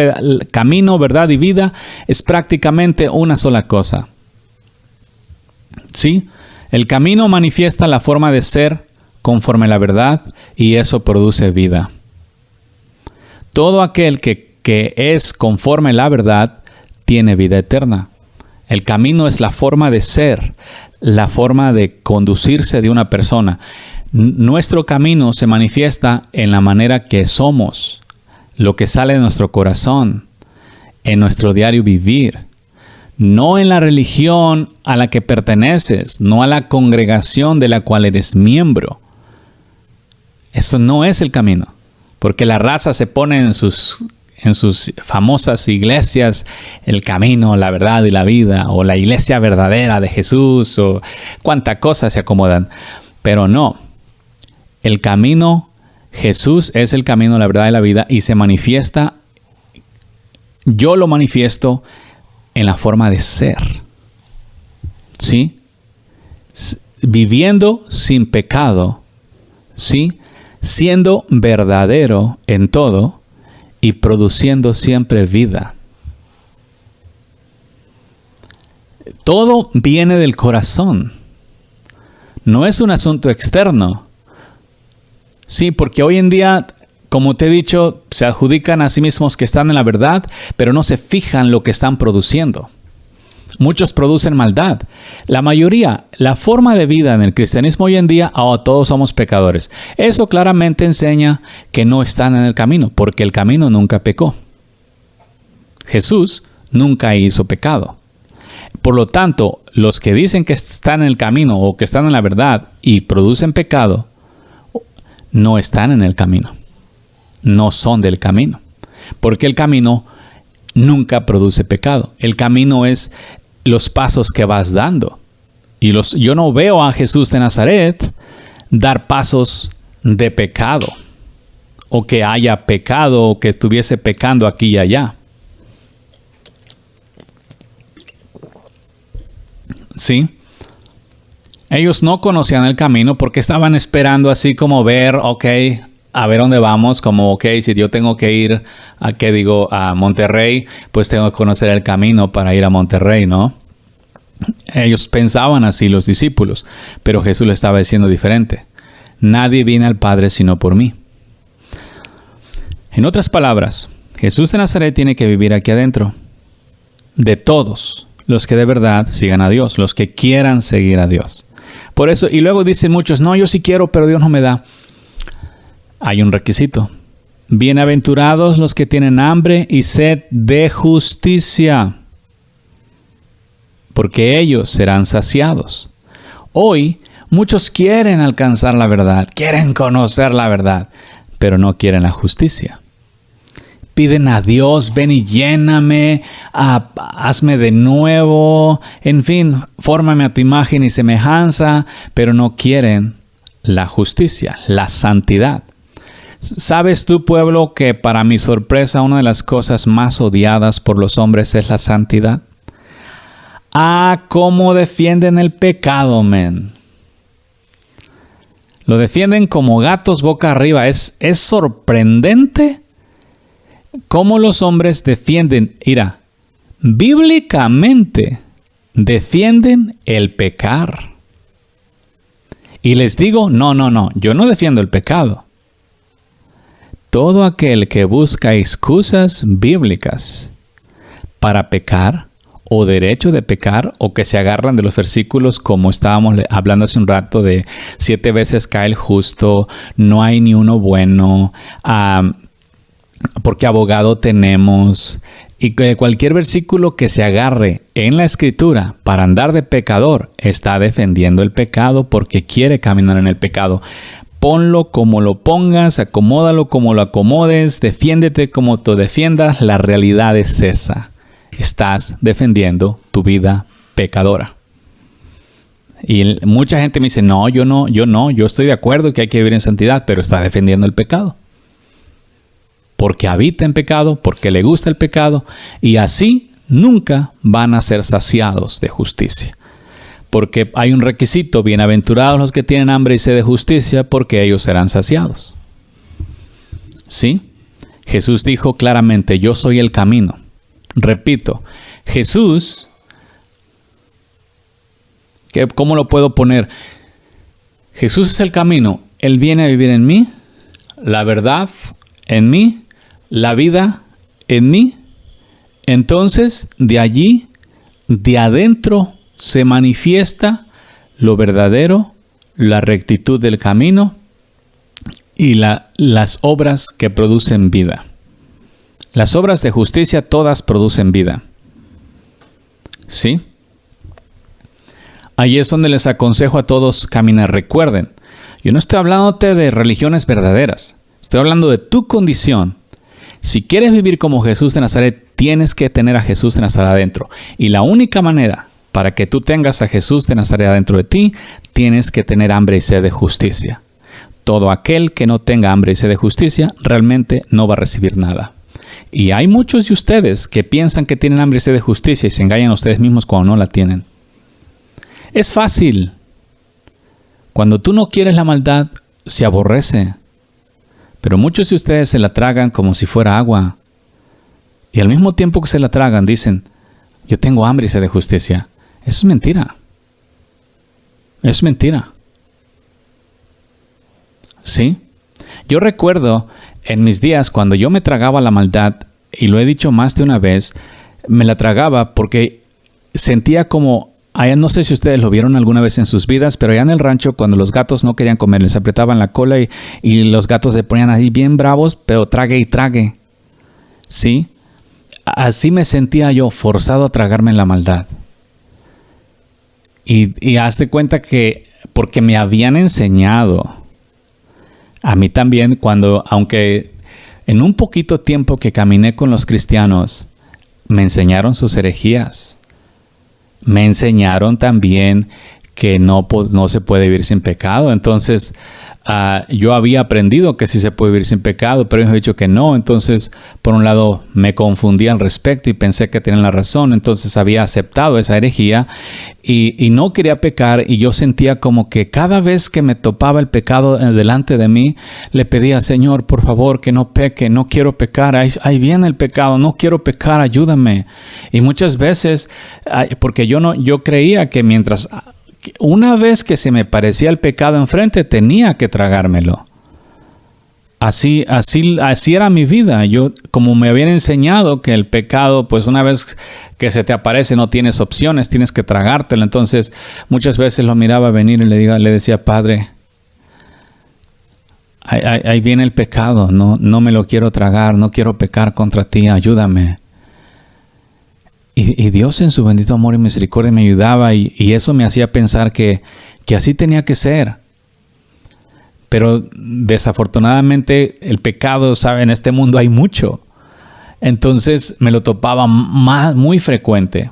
camino, verdad y vida, es prácticamente una sola cosa. ¿Sí? El camino manifiesta la forma de ser conforme a la verdad y eso produce vida. Todo aquel que es conforme a la verdad tiene vida eterna. El camino es la forma de ser, la forma de conducirse de una persona. Nuestro camino se manifiesta en la manera que somos. lo que sale de nuestro corazón, en nuestro diario vivir, no en la religión a la que perteneces, no a la congregación de la cual eres miembro. Eso no es el camino, porque la raza se pone en sus famosas iglesias, el camino, la verdad y la vida, o la iglesia verdadera de Jesús, o cuántas cosas se acomodan. Pero no, el camino, Jesús es el camino, la verdad y la vida, y se manifiesta, yo lo manifiesto en la forma de ser, ¿sí? Viviendo sin pecado, ¿sí? Siendo verdadero en todo y produciendo siempre vida. Todo viene del corazón. No es un asunto externo. Sí, porque hoy en día, como te he dicho, se adjudican a sí mismos que están en la verdad, pero no se fijan lo que están produciendo. Muchos producen maldad. La mayoría, la forma de vida en el cristianismo hoy en día, todos somos pecadores. Eso claramente enseña que no están en el camino, porque el camino nunca pecó. Jesús nunca hizo pecado. Por lo tanto, los que dicen que están en el camino o que están en la verdad y producen pecado, no están en el camino. No son del camino. Porque el camino nunca produce pecado. El camino es los pasos que vas dando. Y yo no veo a Jesús de Nazaret dar pasos de pecado, o que haya pecado, o que estuviese pecando aquí y allá. ¿Sí? Ellos no conocían el camino porque estaban esperando así como ver, a ver dónde vamos, como si yo tengo que ir a Monterrey, pues tengo que conocer el camino para ir a Monterrey, ¿no? Ellos pensaban así, los discípulos, pero Jesús le estaba diciendo diferente. Nadie viene al Padre sino por mí. En otras palabras, Jesús de Nazaret tiene que vivir aquí adentro de todos los que de verdad sigan a Dios, los que quieran seguir a Dios. Por eso, y luego dicen muchos, no, yo sí quiero, pero Dios no me da. Hay un requisito. Bienaventurados los que tienen hambre y sed de justicia, porque ellos serán saciados. Hoy, muchos quieren alcanzar la verdad, quieren conocer la verdad, pero no quieren la justicia. Piden a Dios, ven y lléname, hazme de nuevo, en fin, fórmame a tu imagen y semejanza, pero no quieren la justicia, la santidad. ¿Sabes tú, pueblo, que para mi sorpresa una de las cosas más odiadas por los hombres es la santidad? ¿Cómo defienden el pecado, men? Lo defienden como gatos boca arriba. Es sorprendente cómo los hombres defienden, bíblicamente defienden el pecar. Y les digo, no, yo no defiendo el pecado. Todo aquel que busca excusas bíblicas para pecar o derecho de pecar, o que se agarran de los versículos como estábamos hablando hace un rato de 7 veces cae el justo, no hay ni uno bueno, porque abogado tenemos, y que cualquier versículo que se agarre en la Escritura para andar de pecador está defendiendo el pecado porque quiere caminar en el pecado. Ponlo como lo pongas, acomódalo como lo acomodes, defiéndete como tú defiendas, la realidad es esa. Estás defendiendo tu vida pecadora. Y mucha gente me dice, no, yo estoy de acuerdo que hay que vivir en santidad, pero está defendiendo el pecado. Porque habita en pecado, porque le gusta el pecado, y así nunca van a ser saciados de justicia. Porque hay un requisito, bienaventurados los que tienen hambre y sed de justicia, porque ellos serán saciados. ¿Sí? Jesús dijo claramente, yo soy el camino. Repito, Jesús, ¿cómo lo puedo poner? Jesús es el camino. Él viene a vivir en mí, la verdad en mí, la vida en mí. Entonces, de allí, de adentro, se manifiesta lo verdadero, la rectitud del camino y las obras que producen vida. Las obras de justicia todas producen vida. ¿Sí? Ahí es donde les aconsejo a todos caminar. Recuerden, yo no estoy hablándote de religiones verdaderas. Estoy hablando de tu condición. Si quieres vivir como Jesús de Nazaret, tienes que tener a Jesús de Nazaret adentro. Y la única manera para que tú tengas a Jesús de Nazaret adentro de ti, tienes que tener hambre y sed de justicia. Todo aquel que no tenga hambre y sed de justicia, realmente no va a recibir nada. Y hay muchos de ustedes que piensan que tienen hambre y sed de justicia y se engañan a ustedes mismos cuando no la tienen. Es fácil. Cuando tú no quieres la maldad, se aborrece. Pero muchos de ustedes se la tragan como si fuera agua. Y al mismo tiempo que se la tragan, dicen, yo tengo hambre y sed de justicia. Eso es mentira. Es mentira. ¿Sí? Yo recuerdo en mis días cuando yo me tragaba la maldad, y lo he dicho más de una vez, me la tragaba porque sentía como, allá no sé si ustedes lo vieron alguna vez en sus vidas, pero allá en el rancho cuando los gatos no querían comer, les apretaban la cola y los gatos se ponían ahí bien bravos, pero trague y trague. ¿Sí? Así me sentía yo, forzado a tragarme la maldad. Y hazte cuenta que, porque me habían enseñado, a mí también, aunque en un poquito tiempo que caminé con los cristianos, me enseñaron sus herejías. Me enseñaron también que no se puede vivir sin pecado. Entonces, yo había aprendido que sí se puede vivir sin pecado, pero ellos han dicho que no. Entonces, por un lado, me confundí al respecto y pensé que tenían la razón. Entonces, había aceptado esa herejía y no quería pecar. Y yo sentía como que cada vez que me topaba el pecado delante de mí, le pedía, Señor, por favor, que no peque, no quiero pecar. Ahí viene el pecado, no quiero pecar, ayúdame. Y muchas veces, porque yo creía que una vez que se me parecía el pecado enfrente, tenía que tragármelo. Así era mi vida. Yo, como me habían enseñado que el pecado, pues una vez que se te aparece no tienes opciones, tienes que tragártelo. Entonces, muchas veces lo miraba venir y le decía, Padre, ahí viene el pecado, no me lo quiero tragar, no quiero pecar contra ti, ayúdame. Y Dios en su bendito amor y misericordia me ayudaba y eso me hacía pensar que así tenía que ser. Pero desafortunadamente el pecado, ¿sabe? En este mundo hay mucho. Entonces me lo topaba muy frecuente.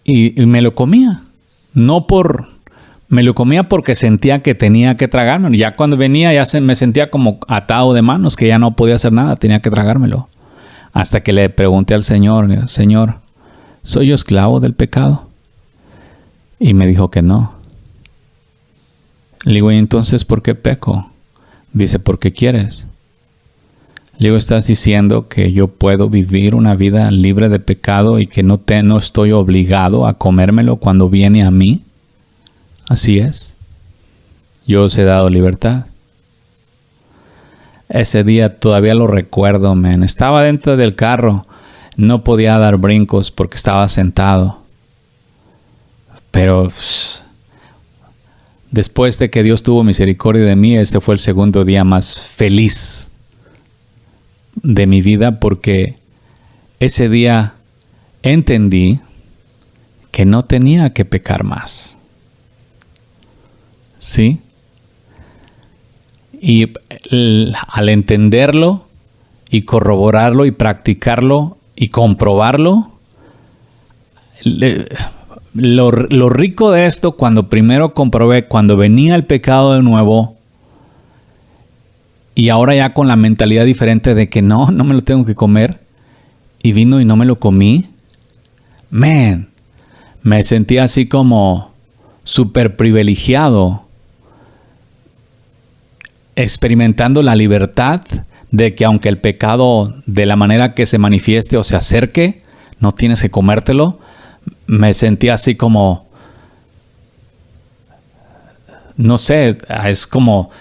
Y me lo comía. Me lo comía porque sentía que tenía que tragármelo. Ya cuando venía me sentía como atado de manos, que ya no podía hacer nada, tenía que tragármelo. Hasta que le pregunté al Señor, Señor, ¿soy yo esclavo del pecado? Y me dijo que no. Le digo, ¿y entonces por qué peco? Dice, ¿porque quieres? Le digo, ¿estás diciendo que yo puedo vivir una vida libre de pecado y que no estoy obligado a comérmelo cuando viene a mí? Así es. Yo os he dado libertad. Ese día todavía lo recuerdo, man. Estaba dentro del carro. No podía dar brincos porque estaba sentado. Pero después de que Dios tuvo misericordia de mí, este fue el segundo día más feliz de mi vida porque ese día entendí que no tenía que pecar más. ¿Sí? Y al entenderlo y corroborarlo y practicarlo y comprobarlo, lo rico de esto, cuando primero comprobé, cuando venía el pecado de nuevo y ahora ya con la mentalidad diferente de que no me lo tengo que comer, y vino y no me lo comí, me sentí así como súper privilegiado, experimentando la libertad de que aunque el pecado de la manera que se manifieste o se acerque, no tienes que comértelo. Me sentí así como, no sé, es como,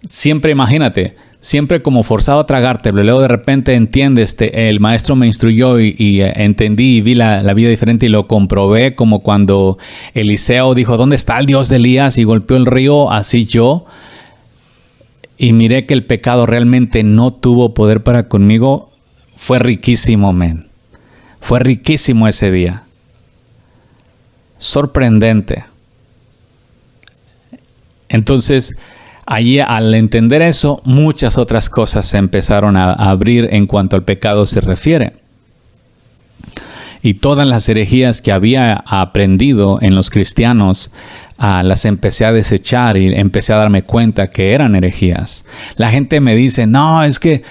siempre imagínate, siempre como forzado a tragártelo, y luego de repente entiendes, el maestro me instruyó y entendí y vi la vida diferente y lo comprobé, como cuando Eliseo dijo, ¿dónde está el Dios de Elías? Y golpeó el río, así yo. y miré que el pecado realmente no tuvo poder para conmigo, fue riquísimo, men. Fue riquísimo ese día. Sorprendente. Entonces, allí al entender eso, muchas otras cosas se empezaron a abrir en cuanto al pecado se refiere. Y todas las herejías que había aprendido en los cristianos, las empecé a desechar y empecé a darme cuenta que eran herejías. La gente me dice, no, es que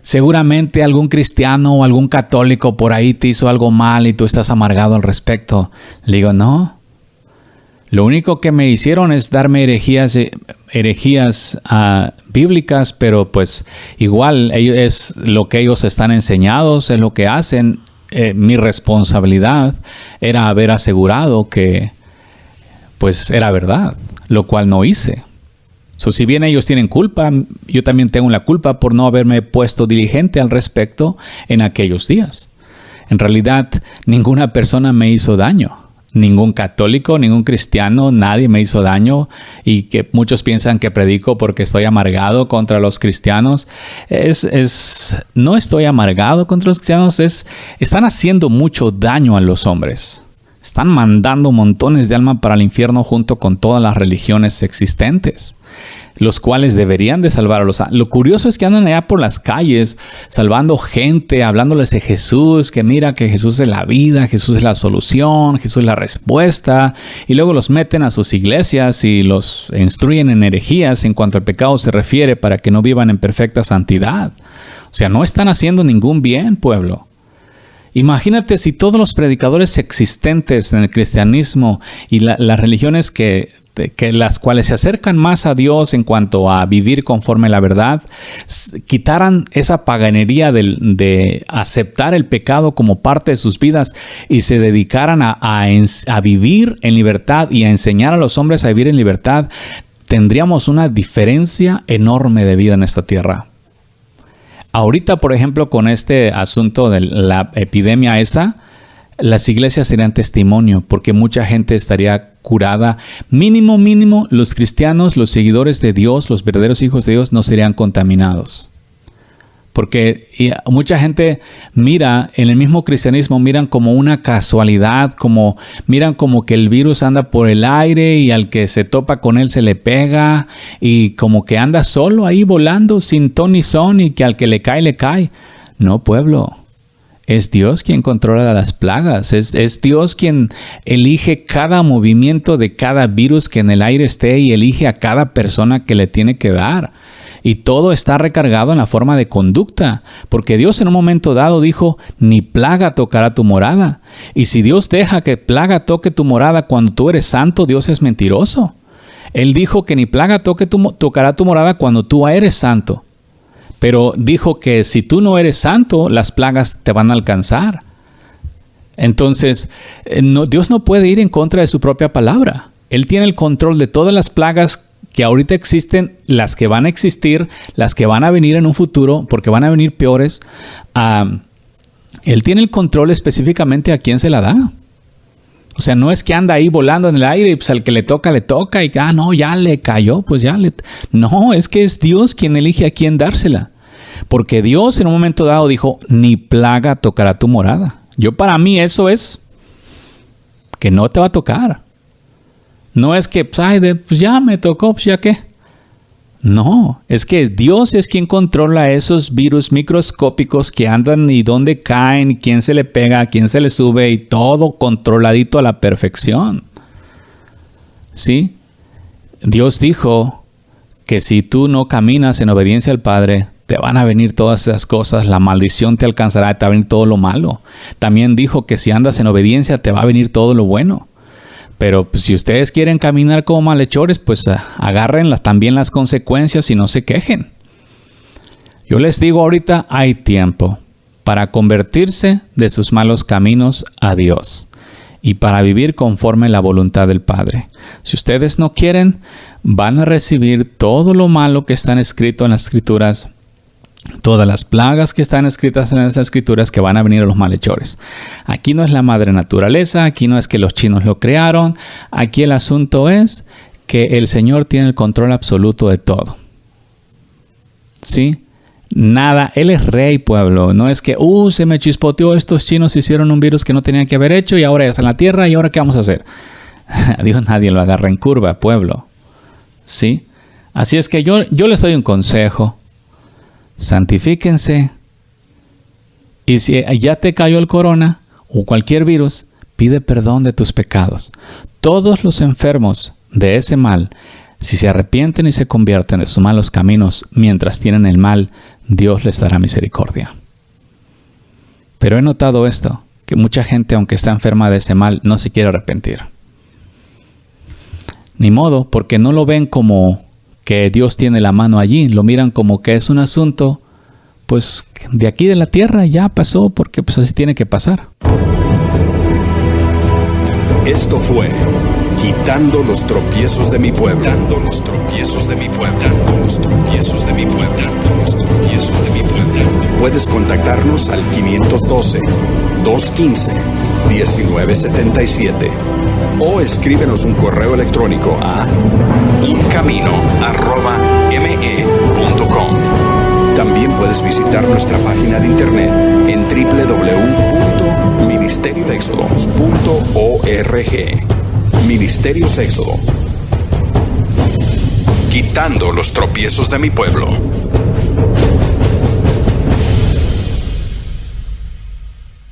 seguramente algún cristiano o algún católico por ahí te hizo algo mal y tú estás amargado al respecto. Le digo, no. Lo único que me hicieron es darme herejías bíblicas, pero pues igual es lo que ellos están enseñados, es lo que hacen. Mi responsabilidad era haber asegurado que pues era verdad, lo cual no hice. Si bien ellos tienen culpa, yo también tengo la culpa por no haberme puesto diligente al respecto en aquellos días. En realidad, ninguna persona me hizo daño. Ningún católico, ningún cristiano, nadie me hizo daño, y que muchos piensan que predico porque estoy amargado contra los cristianos. No estoy amargado contra los cristianos, están haciendo mucho daño a los hombres. Están mandando montones de alma para el infierno junto con todas las religiones existentes, los cuales deberían de salvar a los... Lo curioso es que andan allá por las calles salvando gente, hablándoles de Jesús, que mira que Jesús es la vida, Jesús es la solución, Jesús es la respuesta, y luego los meten a sus iglesias y los instruyen en herejías en cuanto al pecado se refiere para que no vivan en perfecta santidad. O sea, no están haciendo ningún bien, pueblo. Imagínate si todos los predicadores existentes en el cristianismo y las religiones que las cuales se acercan más a Dios en cuanto a vivir conforme a la verdad, quitaran esa paganería de aceptar el pecado como parte de sus vidas y se dedicaran a vivir en libertad y a enseñar a los hombres a vivir en libertad, tendríamos una diferencia enorme de vida en esta tierra. Ahorita, por ejemplo, con este asunto de la epidemia esa, las iglesias serían testimonio porque mucha gente estaría curada. Mínimo, los cristianos, los seguidores de Dios, los verdaderos hijos de Dios no serían contaminados. Porque mucha gente mira en el mismo cristianismo, miran como una casualidad, miran como que el virus anda por el aire y al que se topa con él se le pega y como que anda solo ahí volando sin ton ni son y que al que le cae, le cae. No, pueblo. Es Dios quien controla las plagas. Es Dios quien elige cada movimiento de cada virus que en el aire esté y elige a cada persona que le tiene que dar. Y todo está recargado en la forma de conducta, porque Dios en un momento dado dijo, ni plaga tocará tu morada. Y si Dios deja que plaga toque tu morada cuando tú eres santo, Dios es mentiroso. Él dijo que ni plaga tocará tu morada cuando tú eres santo. Pero dijo que si tú no eres santo, las plagas te van a alcanzar. Entonces, Dios no puede ir en contra de su propia palabra. Él tiene el control de todas las plagas que ahorita existen, las que van a existir, las que van a venir en un futuro, porque van a venir peores. Él tiene el control específicamente a quién se la da. O sea, no es que anda ahí volando en el aire y pues al que le toca y no, ya le cayó, pues ya le... No, es que es Dios quien elige a quién dársela. Porque Dios en un momento dado dijo, ni plaga tocará tu morada. Para mí eso es que no te va a tocar. No es que, pues ya me tocó, pues ya qué. No, es que Dios es quien controla esos virus microscópicos que andan y dónde caen, quién se le pega, quién se le sube y todo controladito a la perfección. ¿Sí? Dios dijo que si tú no caminas en obediencia al Padre, te van a venir todas esas cosas, la maldición te alcanzará, te va a venir todo lo malo. También dijo que si andas en obediencia, te va a venir todo lo bueno. Pero pues, si ustedes quieren caminar como malhechores, pues agarren también las consecuencias y no se quejen. Yo les digo ahorita, hay tiempo para convertirse de sus malos caminos a Dios y para vivir conforme a la voluntad del Padre. Si ustedes no quieren, van a recibir todo lo malo que está escrito en las Escrituras, todas las plagas que están escritas en las Escrituras que van a venir a los malhechores. Aquí no es la madre naturaleza, aquí no es que los chinos lo crearon, aquí el asunto es que el Señor tiene el control absoluto de todo. ¿Sí? Nada, Él es rey, pueblo. No es que, se me chispoteó, estos chinos hicieron un virus que no tenían que haber hecho y ahora ya está en la tierra y ahora ¿qué vamos a hacer? A Dios nadie lo agarra en curva, pueblo. ¿Sí? Así es que yo les doy un consejo. Santifíquense. Y si ya te cayó el corona o cualquier virus, pide perdón de tus pecados. Todos los enfermos de ese mal, si se arrepienten y se convierten de sus malos caminos mientras tienen el mal, Dios les dará misericordia. Pero he notado esto, que mucha gente, aunque está enferma de ese mal, no se quiere arrepentir. Ni modo, porque no lo ven como que Dios tiene la mano allí, lo miran como que es un asunto, pues, de aquí de la tierra, ya pasó, porque pues así tiene que pasar. Esto fue Quitando los tropiezos de mi pueblo. Quitando los tropiezos de mi pueblo. Quitando los tropiezos de mi pueblo. Quitando los tropiezos de mi pueblo. Puedes contactarnos al 512-215-1977 o escríbenos un correo electrónico a uncamino@me.com. También puedes visitar nuestra página de internet en www.ministerioexodos.org. Ministerios Éxodo. Quitando los tropiezos de mi pueblo.